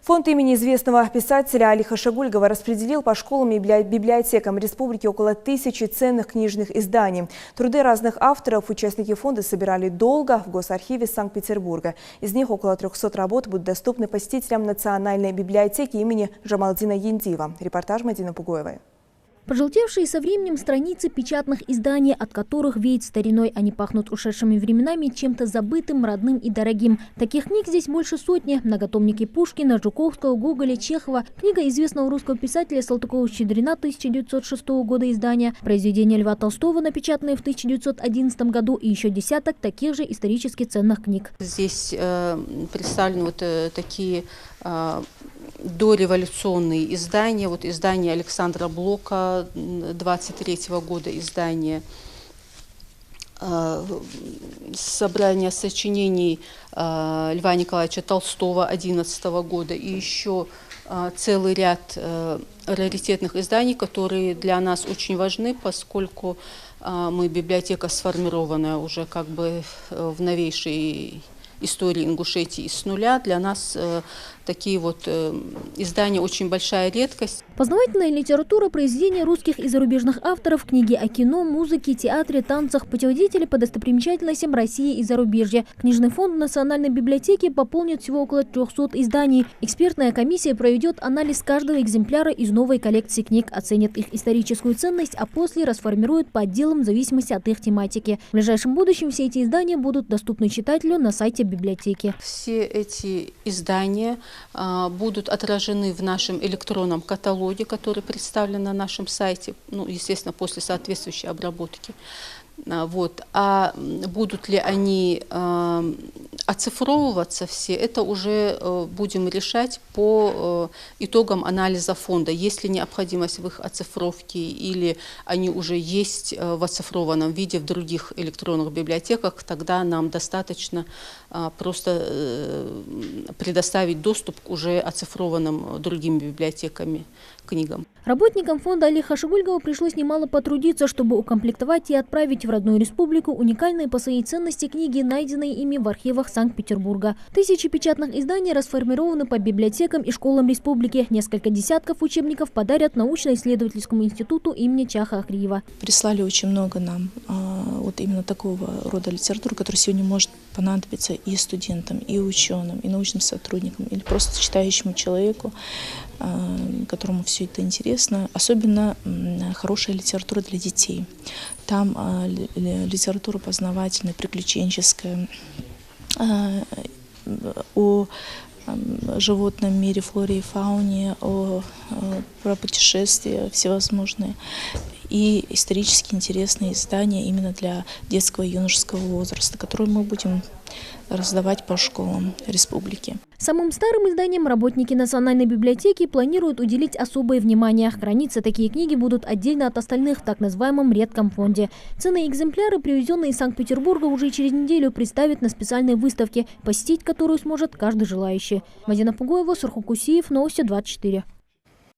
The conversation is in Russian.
Фонд имени известного писателя Али Хашагульгова распределил по школам и библиотекам республики около 1000 ценных книжных изданий. Труды разных авторов участники фонда собирали долго в Госархиве Санкт-Петербурга. Из них около 300 работ будут доступны посетителям Национальной библиотеки имени Джамалдина Яндиева. Репортаж Мадины Пугоевой. Пожелтевшие со временем страницы печатных изданий, от которых веет стариной, они пахнут ушедшими временами, чем-то забытым, родным и дорогим. Таких книг здесь больше сотни. Многотомники Пушкина, Жуковского, Гоголя, Чехова, книга известного русского писателя Салтыкова-Щедрина 1906 года издания, произведения Льва Толстого, напечатанные в 1911 году, и еще десяток таких же исторически ценных книг. Здесь представлены такие дореволюционные издания. Вот издание Александра Блока 23 года, издание собрание сочинений Льва Николаевича Толстого 11 года и еще целый ряд раритетных изданий, которые для нас очень важны, поскольку мы библиотека, сформированная уже как бы в новейшей истории Ингушетии с нуля. Для нас такие вот издания очень большая редкость. Познавательная литература, произведения русских и зарубежных авторов, книги о кино, музыке, театре, танцах, путеводители по достопримечательностям России и зарубежья. Книжный фонд Национальной библиотеки пополнит всего около 300 изданий. Экспертная комиссия проведет анализ каждого экземпляра из новой коллекции книг, оценит их историческую ценность, а после расформирует по отделам в зависимости от их тематики. В ближайшем будущем все эти издания будут доступны читателю на сайте библиотеки. Все эти издания будут отражены в нашем электронном каталоге, который представлен на нашем сайте, ну, естественно, после соответствующей обработки. Вот. А будут ли они оцифровываться все, это уже будем решать по итогам анализа фонда. Есть ли необходимость в их оцифровке или они уже есть в оцифрованном виде в других электронных библиотеках, тогда нам достаточно просто предоставить доступ к уже оцифрованным другими библиотеками книгам. Работникам фонда Али Хашагульгова пришлось немало потрудиться, чтобы укомплектовать и отправить в родную республику уникальные по своей ценности книги, найденные ими в архивах Санкт-Петербурга. 1000 печатных изданий расформированы по библиотекам и школам республики. Несколько десятков учебников подарят научно-исследовательскому институту имени Чаха Охриева. Прислали очень много нам вот именно такого рода литературы, которая сегодня может понадобиться и студентам, и ученым, и научным сотрудникам, или просто читающему человеку, которому все это интересно. Особенно хорошая литература для детей. Там литература познавательная, приключенческая, о животном мире, флоре и фауне, про путешествия всевозможные. И исторически интересные издания именно для детского и юношеского возраста, которые мы будем раздавать по школам республики. Самым старым изданиям работники Национальной библиотеки планируют уделить особое внимание. Храниться такие книги будут отдельно от остальных в так называемом редком фонде. Ценные экземпляры, привезенные из Санкт-Петербурга, уже через неделю представят на специальной выставке, посетить которую сможет каждый желающий. Мадина Пугоева, Сурхукусиев, Новости 24.